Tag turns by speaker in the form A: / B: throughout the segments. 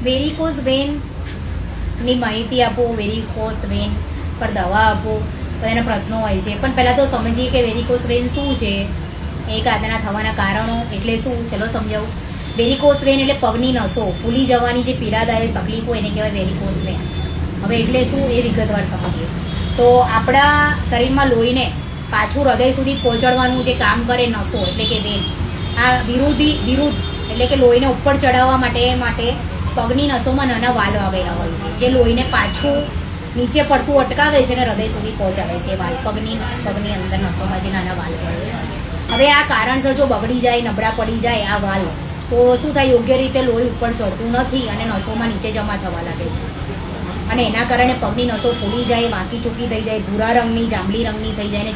A: Varicose વેનની માહિતી આપો, varicose van પર દવા આપો, બધાના પ્રશ્નો હોય છે. પણ પહેલાં તો સમજીએ કે વેરિકોઝ વેન શું છે, એક આના થવાના કારણો એટલે શું. ચલો સમજાવું. વેરિકોઝ વેન એટલે પગની નસો ફૂલી જવાની જે પીડાદાયક તકલીફો એને કહેવાય વેરિકોઝ વેન. હવે એટલે શું એ વિગતવાર સમજીએ. તો આપણા શરીરમાં લોહીને પાછું હૃદય સુધી પહોંચાડવાનું જે કામ કરે નસો એટલે કે વેન, આ વિરુદ્ધ એટલે કે લોહીને ઉપર ચડાવવા માટે પગની નસોમાં નાના વાલ આવેલા હોય છે, જે લોહીને પાછું નીચે પડતું અટકાવે છે અને હૃદય સુધી પહોંચાડે છે. વાલ પગની અંદર નસોમાં જે નાના વાલ હોય. હવે આ કારણસર જો બગડી જાય, નબળા પડી જાય આ વાલ, તો શું થાય, યોગ્ય રીતે લોહી ઉપર ચડતું નથી અને નસોમાં નીચે જમા થવા લાગે છે. અને એના કારણે પગની નસો ફૂલી જાય, વાંકી ચૂકી થઈ જાય, ભૂરા રંગની, જાંબલી રંગની થઈ જાય અને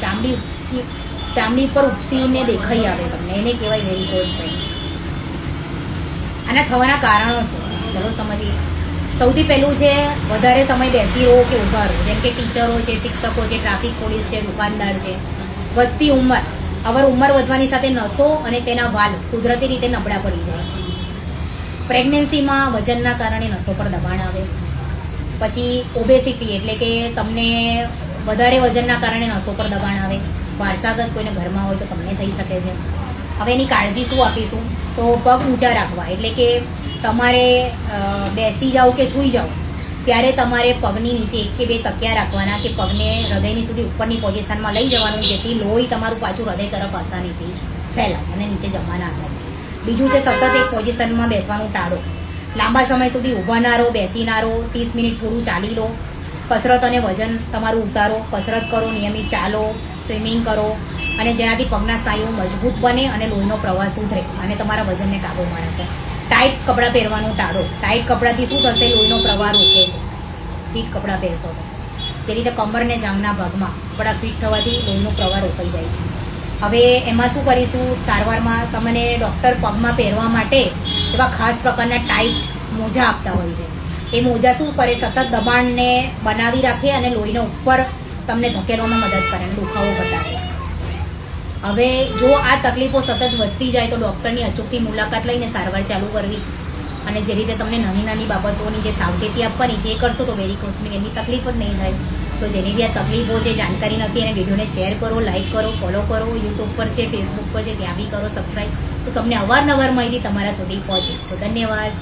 A: ચામડી પર ઉપસીને દેખાઈ આવે તમને, એને કહેવાય વેરિકોઝ વેન. આના થવાના કારણો શું, ચલો સમજીએ. સૌથી પહેલું છે વધારે સમય બેસી રહો કે ઊભા રહો, જેમ કે ટીચરો છે, શિક્ષકો છે, ટ્રાફિક પોલીસ છે, દુકાનદાર છે. વધતી ઉંમર, ઉંમર વધવાની સાથે નસો અને તેના વાલ કુદરતી રીતે નબળા પડી જાય છે. પ્રેગ્નન્સીમાં વજનના કારણે નસો પર દબાણ આવે. પછી ઓબેસિટી એટલે કે તમને વધારે વજનના કારણે નસો પર દબાણ આવે. વારસાગત કોઈને ઘરમાં હોય તો તમને થઈ શકે છે. હવે એની કાળજી શું આપીશું, તો પગ ઊંચા રાખવા, એટલે કે તમારે બેસી જાઓ કે સૂઈ જાઓ ત્યારે તમારે પગની નીચે 1 કે 2 તકિયા રાખવાના કે પગને હૃદયની સુધી ઉપરની પોઝિશનમાં લઈ જવાનું, જેથી લોહી તમારું પાછું હૃદય તરફ આસાનીથી ફેલાય અને નીચે જમા ના થાય. બીજું છે સતત એક પોઝિશનમાં બેસવાનું ટાળો. લાંબા સમય સુધી ઊભા ના રહો, બેસી ના રહો. 30 મિનિટ થોડું ચાલી લો. કસરત અને વજન તમારું ઉતારો, કસરત કરો, નિયમિત ચાલો, સ્વિમિંગ કરો, અને જેનાથી પગના સ્નાયુઓ મજબૂત બને અને લોહીનો પ્રવાહ સુધરે અને તમારા વજનને કાબૂમાં રાખે. ટાઈટ કપડાં પહેરવાનું ટાળો. ટાઈટ કપડાંથી શું થશે, લોહીનો પ્રવાહ રોકે છે. ફિટ કપડાં પહેરશો તો જે રીતે કમર ને જાંઘના ભાગમાં કપડાં ફિટ થવાથી લોહીનો પ્રવાહ રોકાઈ જાય છે. હવે એમાં શું કરીશું, સારવારમાં તમને ડૉક્ટર પગમાં પહેરવા માટે એવા ખાસ પ્રકારના ટાઈટ મોજા આપતા હોય છે. એ મોજા શું કરે, સતત દબાણને બનાવી રાખે અને લોહીને ઉપર તમને ધકેલવામાં મદદ કરે અને દુખાવો ઘટાડે છે. હવે જો આ તકલીફો સતત વધતી જાય તો ડૉક્ટરની અચૂકથી મુલાકાત લઈને સારવાર ચાલુ કરવી, અને જે રીતે તમને નાની બાબતોની જે સાવચેતી આપવાની છે એ કરશો તો વેરિકોઝ વેનની તકલીફ જ નહીં થાય. તો જેની બી આ તકલીફો છે, જાણકારી નથી, અને વિડીયોને શેર કરો, લાઇક કરો, ફોલો કરો. યુટ્યુબ પર છે, ફેસબુક પર છે, ત્યાં બી કરો સબસ્ક્રાઈબ, તો તમને અવારનવાર માહિતી તમારા સુધી પહોંચે. તો ધન્યવાદ.